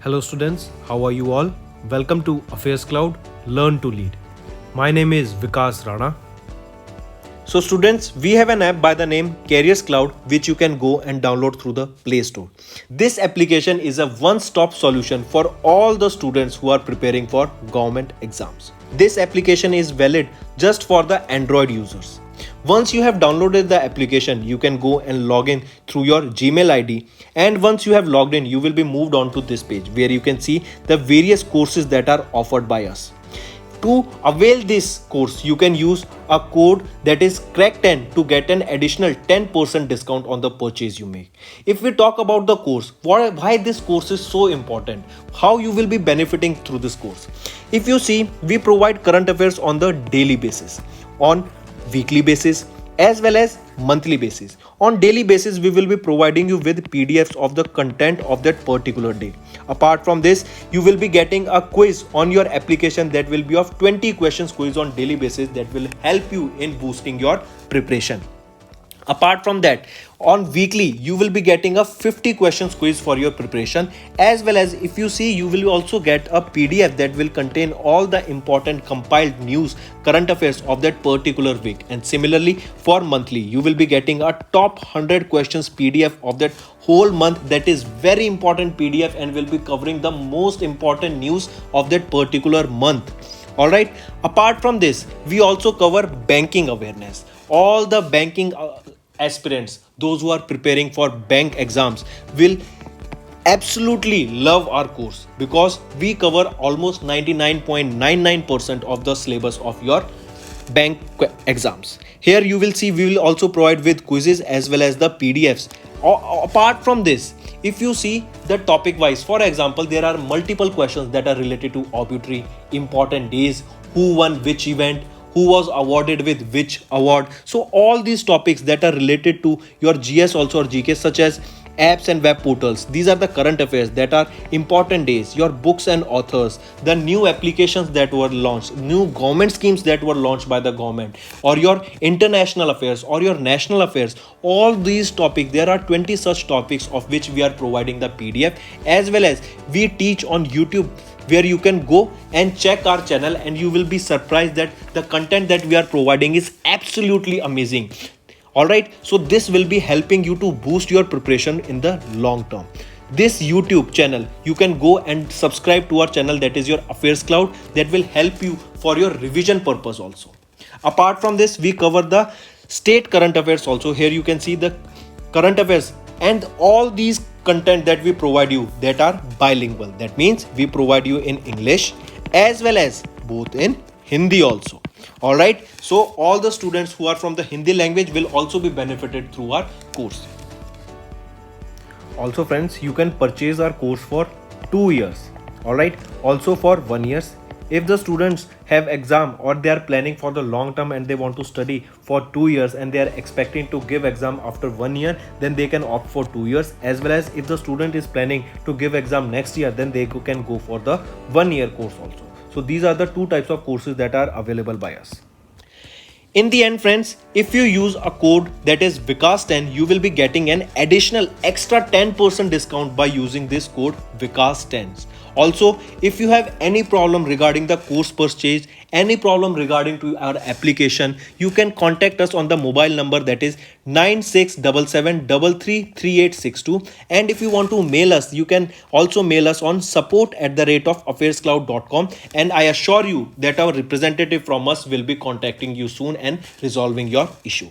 Hello students, how are you all? Welcome to Affairscloud, Learn to Lead. My name is Vikas Rana. So students, we have an app by the name Cloud which you can go and download through the Play Store. This application is a one-stop solution for all the students who are preparing for government exams. This application is valid just for the Android users. Once you have downloaded the application, you can go and log in through your Gmail ID, and once you have logged in, you will be moved on to this page where you can see the various courses that are offered by us. To avail this course, you can use a code that is CRACK10 to get an additional 10% discount on the purchase you make. If we talk about the course, why this course is so important, how you will be benefiting through this course. If you see, we provide current affairs on the daily basis, on weekly basis, as well as monthly basis. On daily basis, we will be providing you with PDFs of the content of that particular day. Apart from this, you will be getting a quiz on your application that will be of 20 questions quiz on daily basis that will help you in boosting your preparation. Apart from that, on weekly, you will be getting a 50 questions quiz for your preparation, as well as if you see, you will also get a PDF that will contain all the important compiled news, current affairs of that particular week. And similarly, for monthly, you will be getting a top 100 questions PDF of that whole month. That is very important PDF and will be covering the most important news of that particular month. Alright, apart from this, we also cover banking awareness. All the banking aspirants, those who are preparing for bank exams, will absolutely love our course because we cover almost 99.99% of the syllabus of your bank exams. Here you will see we will also provide with quizzes as well as the PDFs. Apart from this, if you see the topic wise, for example, there are multiple questions that are related to obituary, important days, who won which event, who was awarded with which award. So all these topics that are related to your GS also or GK, such as apps and web portals, these are the current affairs that are important days, your books and authors, the new applications that were launched, new government schemes that were launched by the government, or your international affairs or your national affairs. All these topics, there are 20 such topics of which we are providing the PDF, as well as we teach on YouTube, where you can go and check our channel and you will be surprised that the content that we are providing is absolutely amazing. Alright, so this will be helping you to boost your preparation in the long term. This YouTube channel, you can go and subscribe to our channel, that is your Affairscloud, that will help you for your revision purpose also. Apart from this, we cover the state current affairs also. Here you can see the current affairs and all these content that we provide you that are bilingual. That means we provide you in English as well as both in Hindi also. Alright, so all the students who are from the Hindi language will also be benefited through our course. Also friends, you can purchase our course for 2 years. Alright, also for 1 year. If the students have exam or they are planning for the long term and they want to study for 2 years and they are expecting to give exam after 1 year, then they can opt for 2 years. As well as if the student is planning to give exam next year, then they can go for the 1 year course also. So these are the two types of courses that are available by us. In the end friends, if you use a code that is Vikas10, you will be getting an additional extra 10% discount by using this code Vikas10. Also, if you have any problem regarding the course purchase, any problem regarding to our application, you can contact us on the mobile number that is 9677333862. And if you want to mail us, you can also mail us on support@affairscloud.com, and I assure you that our representative from us will be contacting you soon and resolving your issue.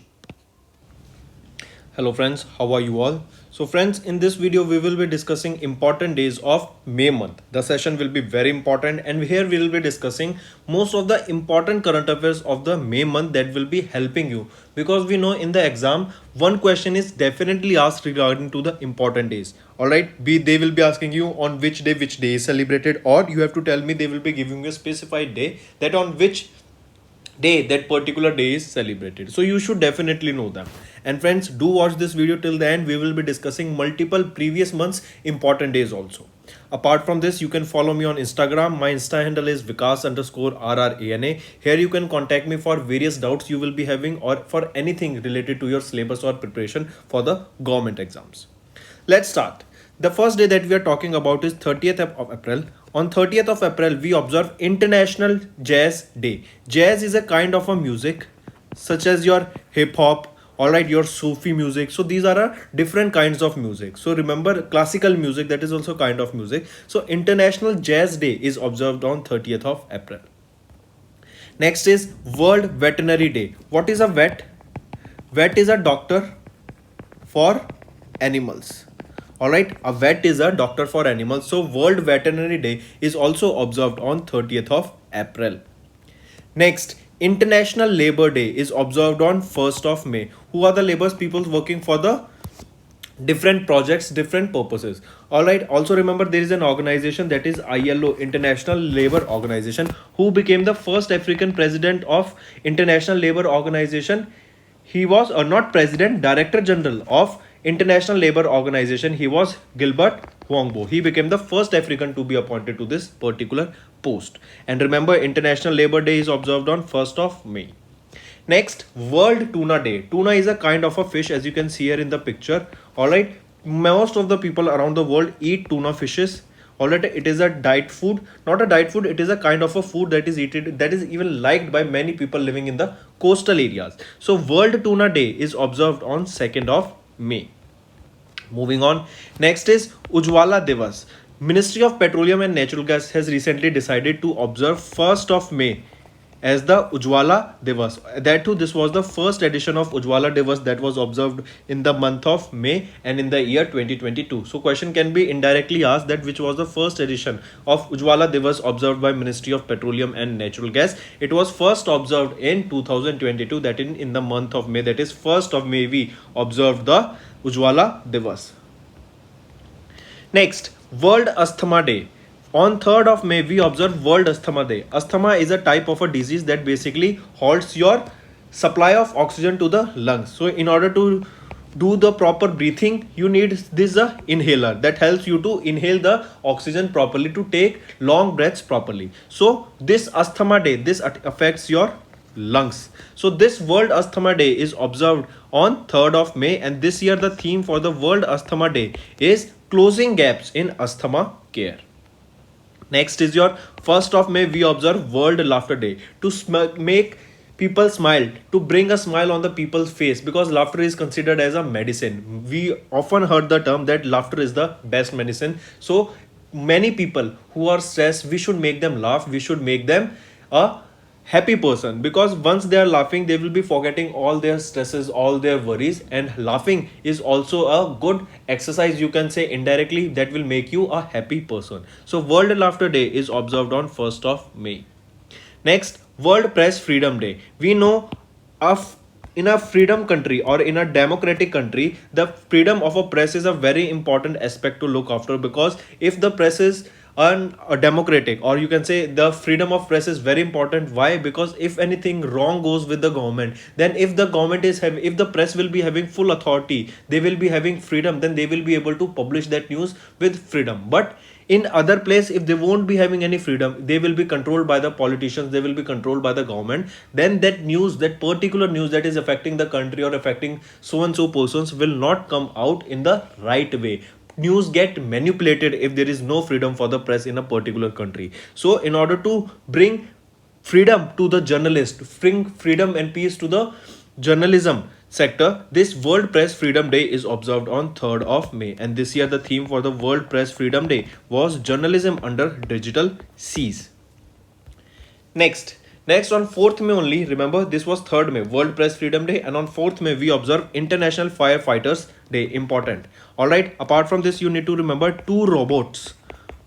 Hello friends, how are you all? So friends, in this video we will be discussing important days of May month. The session will be very important, and here we will be discussing most of the important current affairs of the May month that will be helping you, because we know in the exam one question is definitely asked regarding to the important days. Alright, they will be asking you on which day is celebrated, or you have to tell me, they will be giving you a specified day that on which day that particular day is celebrated. So you should definitely know them. And friends, do watch this video till the end. We will be discussing multiple previous months important days also. Apart from this, you can follow me on Instagram. My Insta handle is Vikas_RRANA. Here you can contact me for various doubts you will be having, or for anything related to your syllabus or preparation for the government exams. Let's start. The first day that we are talking about is 30th of April. On 30th of April, we observe International Jazz Day. Jazz is a kind of a music such as your hip hop, all right, your Sufi music. So these are different kinds of music. So remember, classical music, that is also kind of music. So International Jazz Day is observed on 30th of April. Next is World Veterinary Day. What is a vet? Vet is a doctor for animals. Alright, a vet is a doctor for animals. So World Veterinary Day is also observed on 30th of April. Next, International Labour Day is observed on 1st of May. Who are the labour people working for the different projects, different purposes? Alright, also remember there is an organization, that is ILO, International Labour Organization. Who became the first African president of International Labour Organization? He was not president, director general of International Labour Organization. He was Gilbert Huangbo. He became the first African to be appointed to this particular post. And remember, International Labour Day is observed on 1st of May. Next, World Tuna Day. Tuna is a kind of a fish, as you can see here in the picture. Alright, most of the people around the world eat tuna fishes. Alright, it is a diet food, not a diet food, it is a kind of a food that is eaten, that is even liked by many people living in the coastal areas. So World Tuna Day is observed on 2nd of May. Moving on, next is Ujwala Divas. Ministry of Petroleum and Natural Gas has recently decided to observe 1st of May as the Ujwala Divas. That too, this was the first edition of Ujwala Divas that was observed in the month of May and in the year 2022. So question can be indirectly asked that which was the first edition of Ujwala Divas observed by Ministry of Petroleum and Natural Gas. It was first observed in 2022, that in the month of May, that is 1st of May we observed the Ujwala Divas. Next, World Asthma Day. On 3rd of May, we observe World Asthma Day. Asthma is a type of a disease that basically halts your supply of oxygen to the lungs. So in order to do the proper breathing, you need this inhaler that helps you to inhale the oxygen properly, to take long breaths properly. So this Asthma Day, this affects your lungs. So this World Asthma Day is observed on 3rd of May, and this year the theme for the World Asthma Day is closing gaps in asthma care. Next is your 1st of May, we observe World Laughter Day, to make people smile, to bring a smile on the people's face, because laughter is considered as a medicine. We often heard the term that laughter is the best medicine. So many people who are stressed, we should make them laugh, we should make them a happy person, because once they are laughing, they will be forgetting all their stresses, all their worries. And laughing is also a good exercise, you can say indirectly, that will make you a happy person. So World Laughter Day is observed on 1st of May. Next, World Press Freedom Day. We know in a freedom country or in a democratic country, the freedom of a press is a very important aspect to look after, because if the press is a democratic, or you can say the freedom of press is very important. Why? Because if anything wrong goes with the government, then if the government is having, if the press will be having full authority, they will be having freedom, then they will be able to publish that news with freedom. But in other place, if they won't be having any freedom, they will be controlled by the politicians, they will be controlled by the government, then that news, that particular news that is affecting the country or affecting so and so persons, will not come out in the right way. News get manipulated if there is no freedom for the press in a particular country. So in order to bring freedom to the journalist, bring freedom and peace to the journalism sector, this World Press Freedom Day is observed on 3rd of May. And this year the theme for the World Press Freedom Day was Journalism under Digital Seas. Next on 4th May only, remember this was 3rd May, World Press Freedom Day, and on 4th May we observe International Firefighters Day. Important. Alright, apart from this, you need to remember 2 robots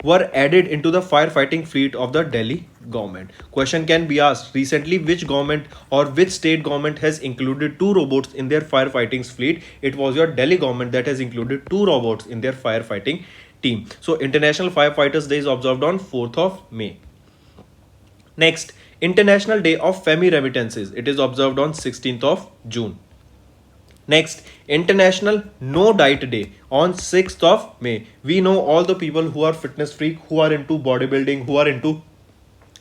were added into the firefighting fleet of the Delhi government. Question can be asked, recently which government or which state government has included 2 robots in their firefighting fleet? It was your Delhi government that has included 2 robots in their firefighting team. So International Firefighters Day is observed on 4th of May. Next, International Day of Family Remittances. It is observed on 16th of June. Next, International No Diet Day on 6th of May. We know all the people who are fitness freak, who are into bodybuilding, who are into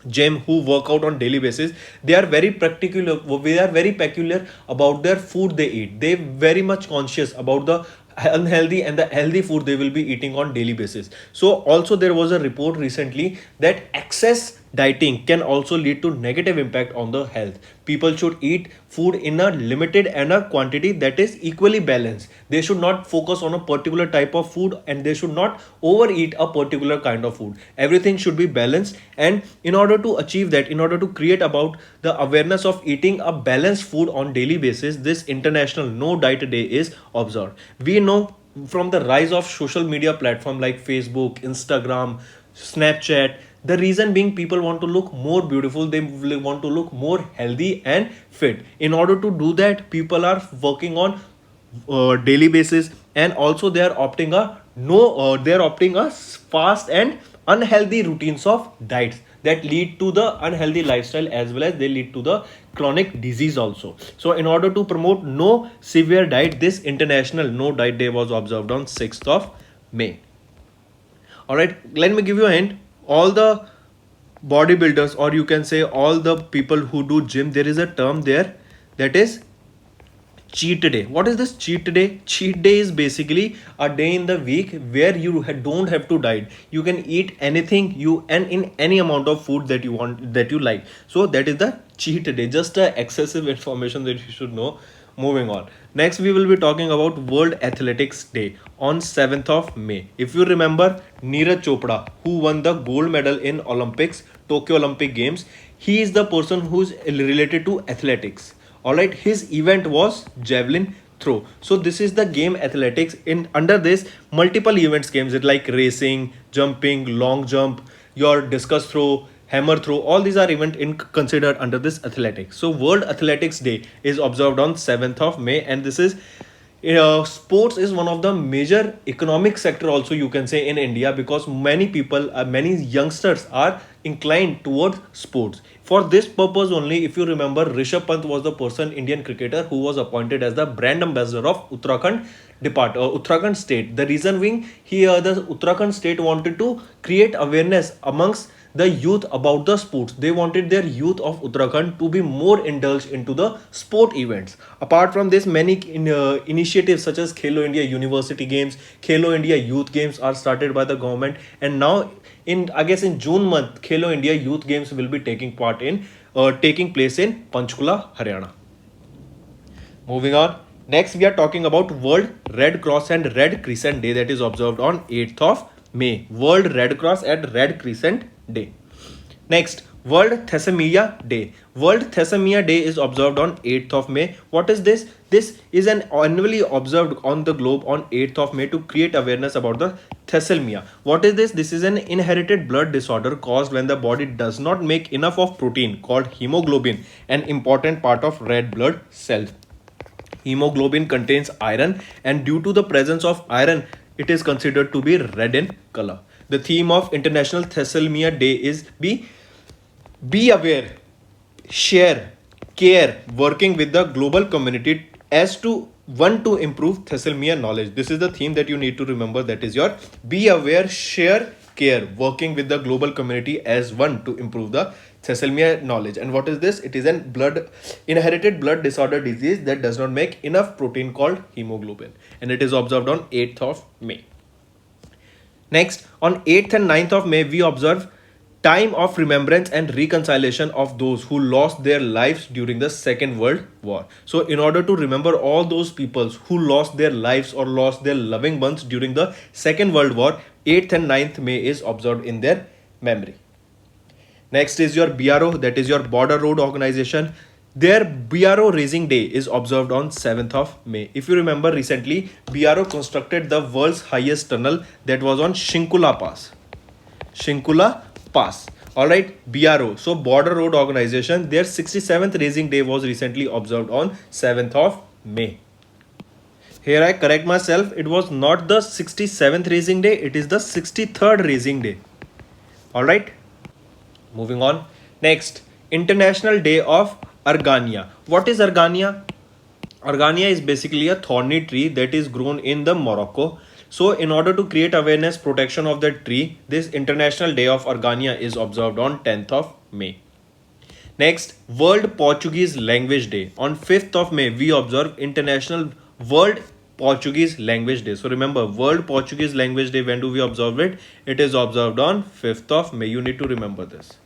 gym, who work out on daily basis. They are very peculiar about their food they eat. They very much conscious about the unhealthy and the healthy food they will be eating on daily basis. So also there was a report recently that excess dieting can also lead to negative impact on the health. People should eat food in a limited and a quantity that is equally balanced. They should not focus on a particular type of food, and they should not overeat a particular kind of food. Everything should be balanced, and in order to achieve that, in order to create about the awareness of eating a balanced food on daily basis, this international no diet day is observed. We know from the rise of social media platform like Facebook, Instagram, Snapchat, the reason being people want to look more beautiful, they want to look more healthy and fit. In order to do that, people are working on daily basis, and also they are opting a no they are opting a fast and unhealthy routines of diets that lead to the unhealthy lifestyle, as well as they lead to the chronic disease also. So in order to promote no severe diet, this international no diet day was observed on 6th of May. All right, let me give you a hint. All the bodybuilders, or you can say all the people who do gym, there is a term there that is cheat day. What is this cheat day? Cheat day is basically a day in the week where you don't have to diet. You can eat anything you and in any amount of food that you want, that you like. So that is the cheat day. Just excessive information that you should know. Moving on. Next, we will be talking about World Athletics Day on 7th of May. If you remember Neeraj Chopra, who won the gold medal in Olympics, Tokyo Olympic Games, he is the person who is related to athletics. All right, his event was javelin throw. So this is the game athletics. In under this, multiple events games like racing, jumping, long jump, your discus throw, hammer throw, all these are event in considered under this athletics. So World Athletics Day is observed on 7th of May, and this is sports is one of the major economic sector also, you can say, in India, because many people, many youngsters are inclined towards sports. For this purpose only, if you remember, Rishabh Pant was the person, Indian cricketer, who was appointed as the brand ambassador of Uttarakhand state. The reason being, the Uttarakhand state wanted to create awareness amongst the youth about the sports. They wanted their youth of Uttarakhand to be more indulged into the sport events. Apart from this, many initiatives such as Khelo India University Games, Khelo India Youth Games are started by the government, and now in, I guess, in June month, Khelo India Youth Games will be taking place in Panchkula, Haryana. Moving on. Next, we are talking about World Red Cross and Red Crescent Day, that is observed on 8th of May. World Red Cross and Red Crescent Day. Next, World Thalassemia Day. World Thalassemia Day is observed on 8th of May. What is this? This is an annually observed on the globe on 8th of May to create awareness about the thalassemia. What is this? This is an inherited blood disorder caused when the body does not make enough of protein called hemoglobin, an important part of red blood cells. Hemoglobin contains iron, and due to the presence of iron, it is considered to be red in color. The theme of International Thalassemia Day is be aware, share, care, working with the global community as to one to improve thalassemia knowledge. This is the theme that you need to remember. That is your be aware, share, care, working with the global community as one to improve the thalassemia knowledge. And what is this? It is an inherited blood disorder disease that does not make enough protein called hemoglobin, and it is observed on 8th of May. Next, on 8th and 9th of May, we observe time of remembrance and reconciliation of those who lost their lives during the Second World War. So in order to remember all those peoples who lost their lives or lost their loving ones during the Second World War, 8th and 9th May is observed in their memory. Next is your BRO, that is your Border Road Organization. Their BRO Raising Day is observed on 7th of May. If you remember, recently BRO constructed the world's highest tunnel, that was on Shinkula Pass. Shinkula Pass. Alright, BRO. So Border Road Organization, their 67th Raising Day was recently observed on 7th of May. Here I correct myself, it was not the 67th Raising Day, it is the 63rd Raising Day. Alright, moving on. Next, International Day of Argania. What is Argania? Argania is basically a thorny tree that is grown in the Morocco. So in order to create awareness protection of the tree, this International Day of Argania is observed on 10th of May. Next, World Portuguese Language Day. On 5th of May, we observe International World Portuguese Language Day. So remember, World Portuguese Language Day, when do we observe it? It is observed on 5th of May. You need to remember this.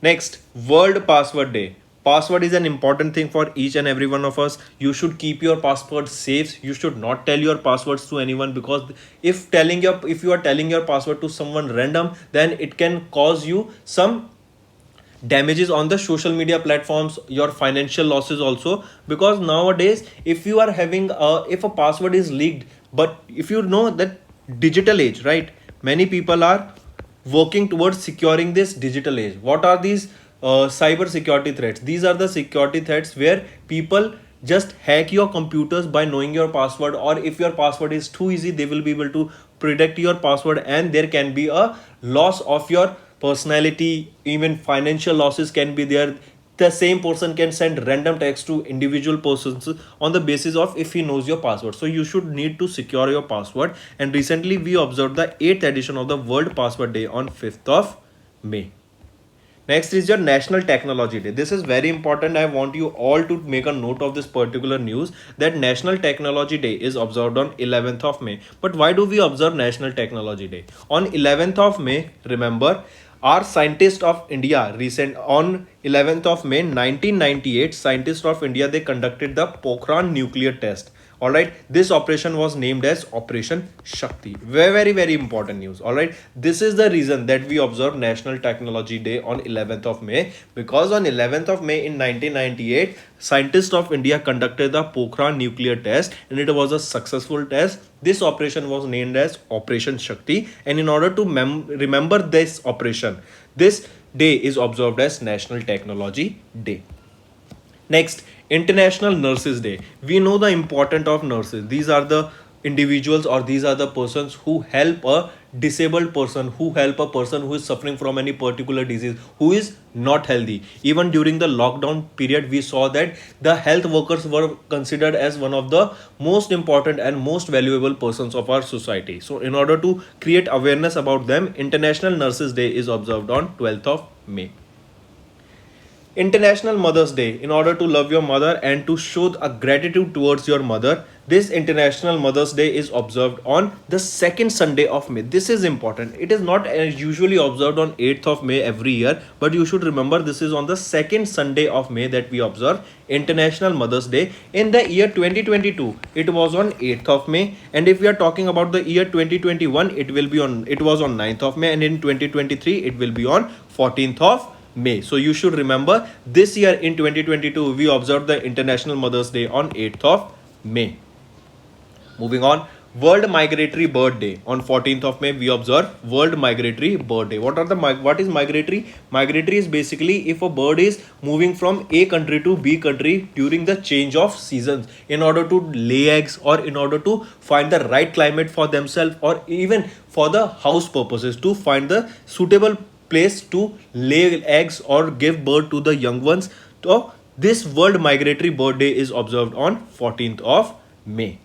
Next, World Password Day. Password is an important thing for each and every one of us. You should keep your password safe. You should not tell your passwords to anyone, because if you are telling your password to someone random, then it can cause you some damages on the social media platforms, your financial losses also. Because nowadays, if you are having if a password is leaked, but if you know that digital age, right, many people are working towards securing this digital age. What are these cyber security threats? These are the security threats where people just hack your computers by knowing your password, or if your password is too easy, they will be able to predict your password, and there can be a loss of your personality. Even financial losses can be there. The same person can send random text to individual persons on the basis of if he knows your password. So you should need to secure your password. And recently we observed the 8th edition of the World Password Day on 5th of May. Next is your National Technology Day. This is very important. I want you all to make a note of this particular news, that National Technology Day is observed on 11th of May. But why do we observe National Technology Day? On 11th of May, remember, our scientists of India, on 11th of May 1998, scientists of India, they conducted the Pokhran nuclear test. Alright, this operation was named as Operation Shakti. Very important news. Alright, this is the reason that we observe National Technology Day on 11th of May, because on 11th of May in 1998, scientists of India conducted the Pokhran nuclear test, and it was a successful test. This operation was named as Operation Shakti, and in order to remember this operation, this day is observed as National Technology Day. Next, International Nurses Day. We know the importance of nurses. These are the individuals, or these are the persons who help a disabled person, who help a person who is suffering from any particular disease, who is not healthy. Even during the lockdown period, we saw that the health workers were considered as one of the most important and most valuable persons of our society. So in order to create awareness about them, International Nurses Day is observed on 12th of May. International Mother's Day. In order to love your mother and to show a gratitude towards your mother, this International Mother's Day is observed on the second Sunday of May. This is important. It is not usually observed on 8th of May every year, but you should remember this is on the second Sunday of May that we observe International Mother's Day. In the year 2022, it was on 8th of May, and if we are talking about the year 2021, it was on 9th of May, and in 2023 it will be on 14th of May. So you should remember, this year in 2022 we observed the International Mother's Day on 8th of May. Moving on, World Migratory Bird Day. On 14th of May we observe World Migratory Bird Day. What is migratory? Migratory is basically if a bird is moving from A country to B country during the change of seasons in order to lay eggs, or in order to find the right climate for themselves, or even for the house purposes, to find the suitable place to lay eggs or give birth to the young ones. So this World Migratory Bird Day is observed on 14th of May.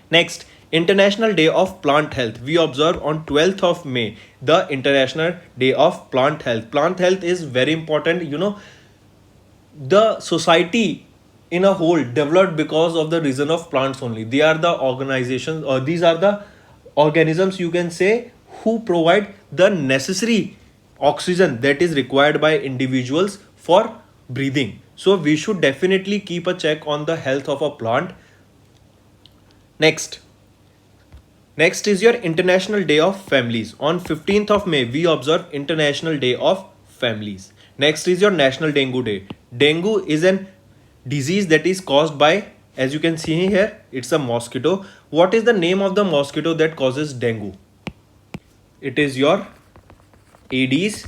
Next, International Day of Plant Health. We observe on 12th of May the International Day of Plant Health. Plant health is very important. You know, the society in a whole developed because of the reason of plants only. They are the organizations, or these are the organisms, you can say, who provide the necessary oxygen that is required by individuals for breathing. So we should definitely keep a check on the health of a plant. Next is your International Day of Families. On 15th of May we observe International Day of Families. Next is your National Dengue Day. Dengue is an disease that is caused by, as you can see here, it's a mosquito. What is the name of the mosquito that causes dengue? It is your Aedes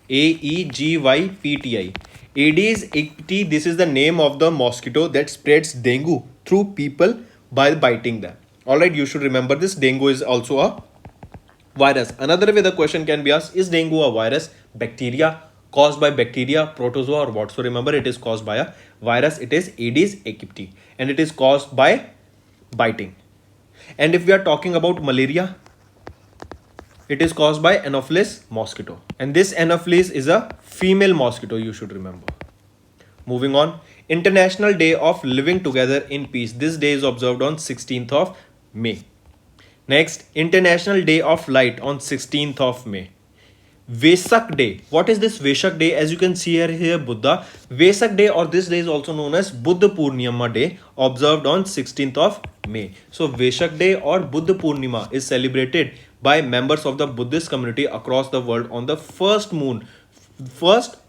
aegypti. Aedes aegypti, this is the name of the mosquito that spreads dengue through people by biting them. Alright, you should remember this. Dengue is also a virus. Another way the question can be asked, is dengue a virus, bacteria, caused by bacteria, protozoa, or what? So remember, it is caused by a virus. It is Aedes aegypti, and it is caused by biting. And if we are talking about malaria, it is caused by Anopheles mosquito, and this Anopheles is a female mosquito, you should remember. Moving on, International Day of Living Together in Peace. This day is observed on 16th of May. Next, International Day of Light on 16th of May. Vesak Day. What is this Vesak Day? As you can see here Buddha. Vesak Day, or this day is also known as Buddha Purnima Day, observed on 16th of May. So Vesak Day or Buddha Purnima is celebrated by members of the Buddhist community across the world on the first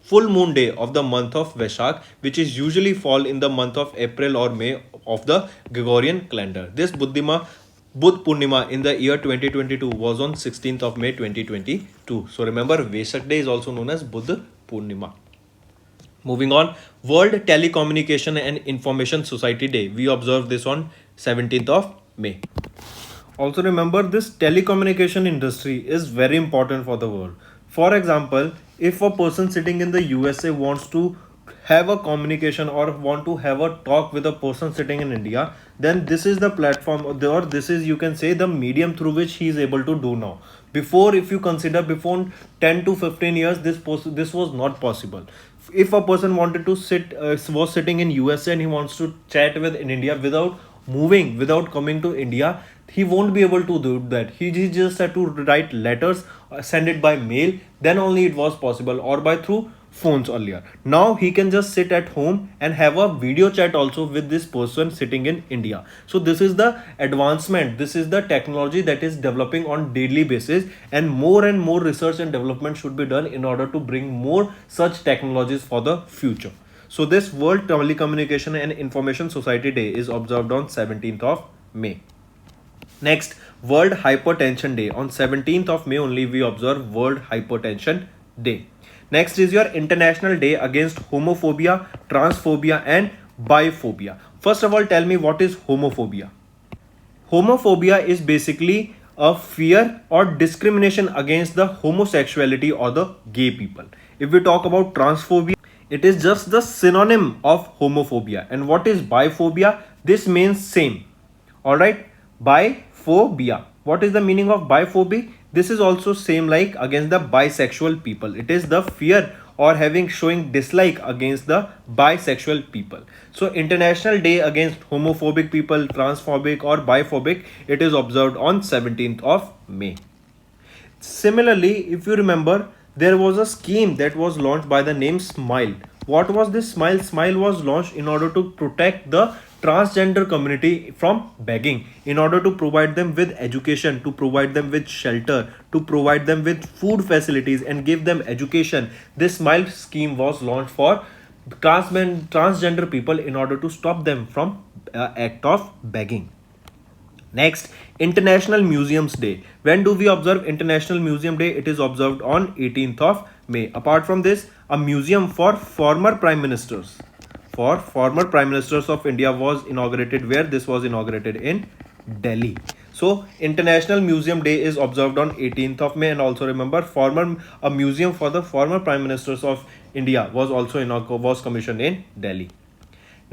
full moon day of the month of Vaishak, which is usually fall in the month of April or May of the Gregorian calendar. This Buddh Purnima in the year 2022 was on 16th of May 2022. So remember, Vesak Day is also known as Buddha Purnima. Moving on, World Telecommunication and Information Society Day. We observe this on 17th of May. Also remember, this telecommunication industry is very important for the world. For example, if a person sitting in the USA wants to have a communication or want to have a talk with a person sitting in India, then this is the platform, or this is, you can say, the medium through which he is able to do now. Before, if you consider before 10 to 15 years, this was not possible. If a person wanted to was sitting in USA and he wants to chat with in India without moving, without coming to India, he won't be able to do that. He just had to write letters, send it by mail, then only it was possible, or by through phones earlier. Now he can just sit at home and have a video chat also with this person sitting in India. So this is the advancement, this is the technology that is developing on daily basis, and more research and development should be done in order to bring more such technologies for the future. So this World Telecommunication and Information Society Day is observed on 17th of May. Next, World Hypertension Day. On 17th of May only we observe World Hypertension Day. Next is your International Day Against Homophobia, Transphobia and Biphobia. First of all, tell me, what is homophobia? Homophobia is basically a fear or discrimination against the homosexuality or the gay people. If we talk about transphobia, it is just the synonym of homophobia. And what is biphobia? This means same. Alright, biphobia. What is the meaning of biphobia? This is also same like against the bisexual people. It is the fear or showing dislike against the bisexual people. So International Day Against Homophobic People, Transphobic or Biphobic, it is observed on 17th of May. Similarly, if you remember, there was a scheme that was launched by the name Smile. What was this Smile? Smile was launched in order to protect the transgender community from begging, in order to provide them with education, to provide them with shelter, to provide them with food facilities and give them education. This Smile scheme was launched for transgender people in order to stop them from act of begging. Next, International Museums Day. When do we observe International Museum Day? It is observed on 18th of May. Apart from this, a museum for former prime ministers of India was inaugurated. Where this was inaugurated? In Delhi. So International Museum Day is observed on 18th of May. And also remember, a museum for the former prime ministers of India was also commissioned in Delhi.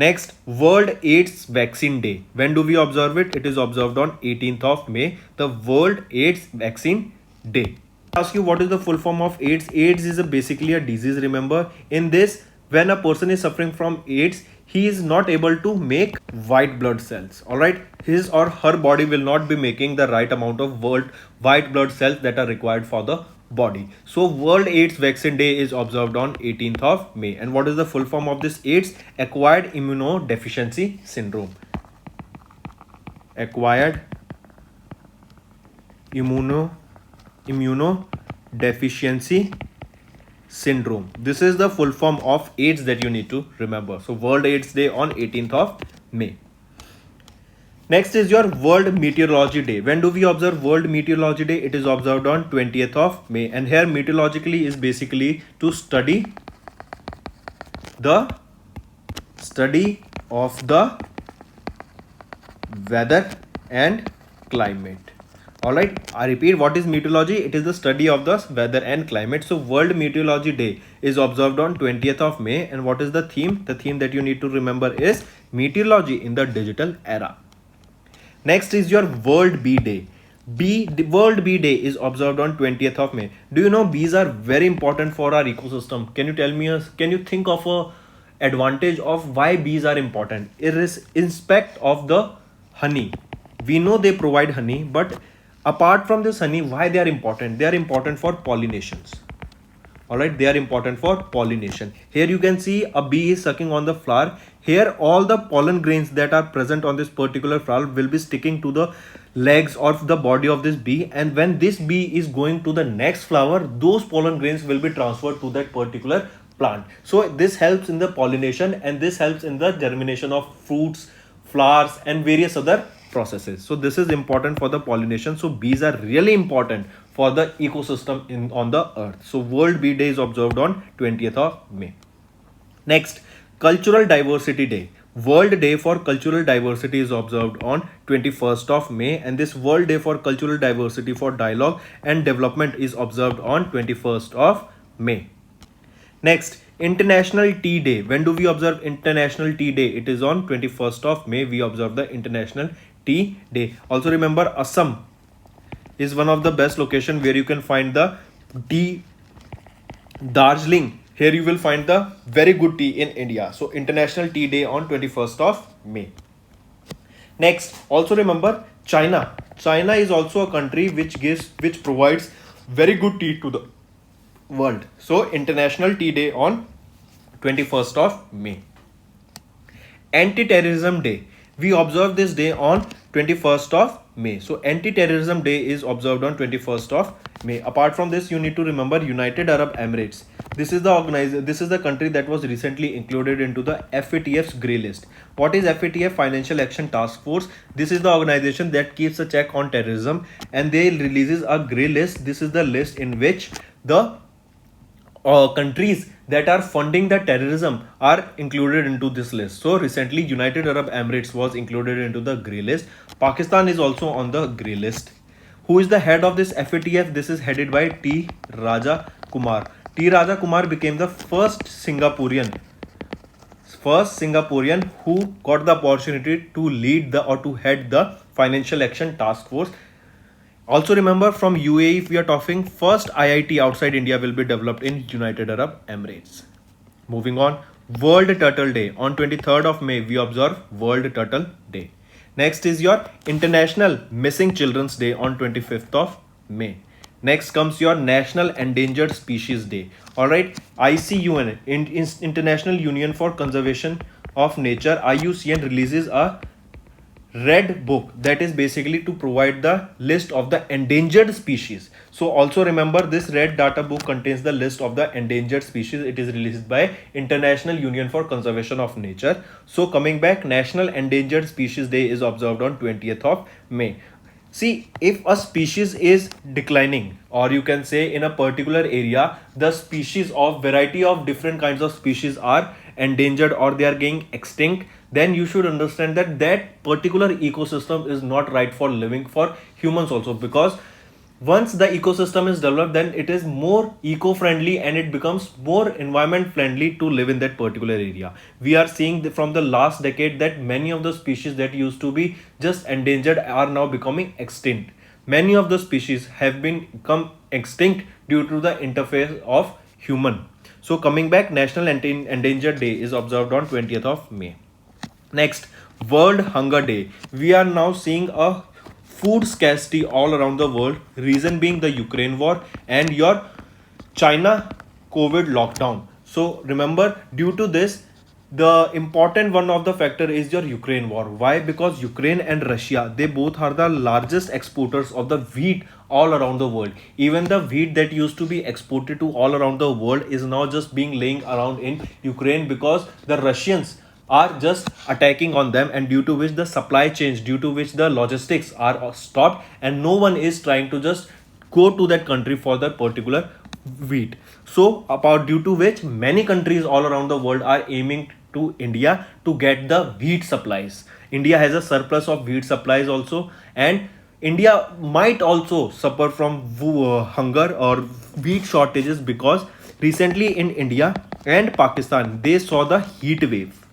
Next, World AIDS Vaccine Day. When do we observe it? It is observed on 18th of May, the World AIDS Vaccine Day. I ask you, what is the full form of AIDS? AIDS is basically a disease. Remember, in this, when a person is suffering from AIDS, he is not able to make white blood cells. Alright, his or her body will not be making the right amount of white blood cells that are required for the body. So World AIDS Vaccine Day is observed on 18th of May. And what is the full form of this AIDS? Acquired Immunodeficiency Syndrome. Acquired Immunodeficiency Syndrome. This is the full form of AIDS that you need to remember. So World AIDS Day on 18th of May. Next is your World Meteorology Day. When do we observe World Meteorology Day? It is observed on 20th of May. And here meteorologically is basically to study of the weather and climate. Alright, I repeat, what is meteorology? It is the study of the weather and climate. So World Meteorology Day is observed on 20th of May. And what is the theme? The theme that you need to remember is meteorology in the digital era. Next is your World Bee Day. World Bee Day is observed on 20th of May. Do you know bees are very important for our ecosystem? Can you tell me, can you think of advantage of why bees are important. Irrespective of the honey, we know they provide honey, but apart from this honey, why they are important? They are important for pollinations. Alright, they are important for pollination. Here you can see a bee is sucking on the flower. Here all the pollen grains that are present on this particular flower will be sticking to the legs or the body of this bee, and when this bee is going to the next flower, those pollen grains will be transferred to that particular plant. So this helps in the pollination, and this helps in the germination of fruits, flowers, and various other processes. So this is important for the pollination. So bees are really important for the ecosystem on the earth. So World Bee Day is observed on 20th of May. Next, Cultural Diversity Day. World Day for Cultural Diversity is observed on 21st of May, and this World Day for Cultural Diversity for Dialogue and Development is observed on 21st of May. Next, International Tea Day. When do we observe International Tea Day? It is on 21st of May. We observe the International Tea Day. Also remember, Assam is one of the best location where you can find the tea. Darjeeling, here you will find the very good tea in India. So International Tea Day on 21st of May. Next, also remember China. China is also a country which provides very good tea to the world. So International Tea Day on 21st of May. Anti-Terrorism Day. We observe this day on 21st of May. So Anti-Terrorism Day is observed on 21st of May. Apart from this, you need to remember United Arab Emirates. This is the country that was recently included into the FATF's grey list. What is FATF? Financial Action Task Force. This is the organization that keeps a check on terrorism, and they releases a grey list. This is the list in which the countries that are funding the terrorism are included into this list. So recently United Arab Emirates was included into the grey list. Pakistan is also on the grey list. Who is the head of this FATF? This is headed by T. Raja Kumar. T. Raja Kumar became the first Singaporean who got the opportunity to lead to head the Financial Action Task Force. Also remember, from UAE, if we are talking, first IIT outside India will be developed in United Arab Emirates. Moving on, World Turtle Day. On 23rd of May, we observe World Turtle Day. Next is your International Missing Children's Day on 25th of May. Next comes your National Endangered Species Day. Alright, ICUN, International Union for Conservation of Nature, IUCN, releases a red book that is basically to provide the list of the endangered species. So also remember, this red data book contains the list of the endangered species. It is released by International Union for Conservation of Nature. So coming back, National Endangered Species Day is observed on 20th of May. See, if a species is declining, or you can say in a particular area, the species of variety of different kinds of species are endangered or they are getting extinct, then you should understand that that particular ecosystem is not right for living for humans also, because once the ecosystem is developed, then it is more eco-friendly and it becomes more environment friendly to live in that particular area. We are seeing from the last decade that many of the species that used to be just endangered are now becoming extinct. Many of the species have become extinct due to the interface of human. So coming back, National Endangered Day is observed on 20th of May. Next, World Hunger Day. We are now seeing a food scarcity all around the world. Reason being the Ukraine war and your China COVID lockdown. So remember, due to this, the important one of the factor is your Ukraine war. Why? Because Ukraine and Russia, they both are the largest exporters of the wheat all around the world. Even the wheat that used to be exported to all around the world is now just being laying around in Ukraine, because the Russians are just attacking on them, and due to which the supply chains, due to which the logistics are stopped, and no one is trying to just go to that country for that particular wheat. So due to which many countries all around the world are aiming to India to get the wheat supplies. India has a surplus of wheat supplies also, and India might also suffer from hunger or wheat shortages, because recently in India and Pakistan they saw the heat wave,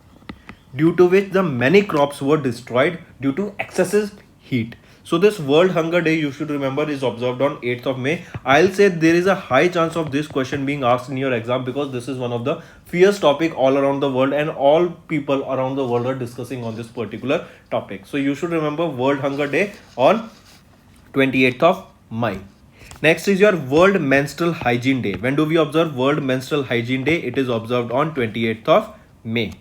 due to which the many crops were destroyed due to excessive heat. So this World Hunger Day, you should remember, is observed on 8th of May. I'll say there is a high chance of this question being asked in your exam, because this is one of the fierce topic all around the world, and all people around the world are discussing on this particular topic. So you should remember World Hunger Day on 28th of May. Next is your World Menstrual Hygiene Day. When do we observe World Menstrual Hygiene Day? It is observed on 28th of May.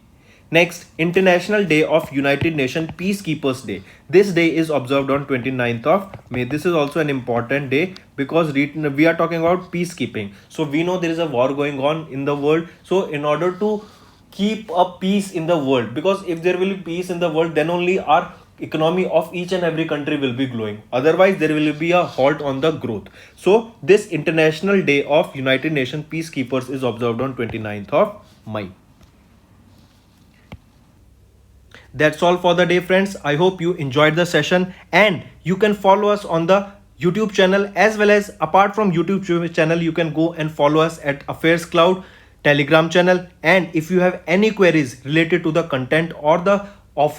Next, International Day of United Nations Peacekeepers Day. This day is observed on 29th of May. This is also an important day because we are talking about peacekeeping. So we know there is a war going on in the world. So in order to keep a peace in the world, because if there will be peace in the world, then only our economy of each and every country will be growing. Otherwise there will be a halt on the growth. So this International Day of United Nations Peacekeepers is observed on 29th of May. That's all for the day, friends. I hope you enjoyed the session, and you can follow us on the YouTube channel, as well as apart from YouTube channel, you can go and follow us at Affairscloud Telegram channel. And if you have any queries related to the content or the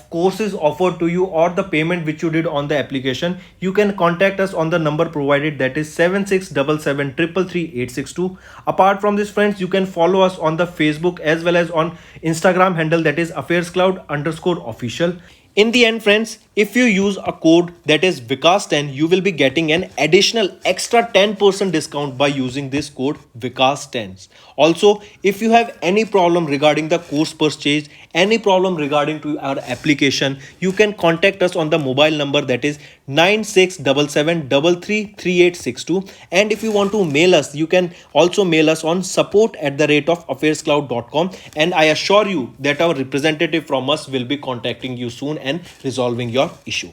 courses offered to you or the payment which you did on the application, you can contact us on the number provided, that is 7677333862. Apart from this, friends, you can follow us on the Facebook as well as on Instagram handle, that is Affairscloud_official. In the end, friends, if you use a code that is Vikas10, you will be getting an additional extra 10% discount by using this code Vikas10. Also, if you have any problem regarding the course purchase, any problem regarding to our application, you can contact us on the mobile number, that is 9677333862. And if you want to mail us, you can also mail us on support@affairscloud.com, and I assure you that our representative from us will be contacting you soon and resolving your issue.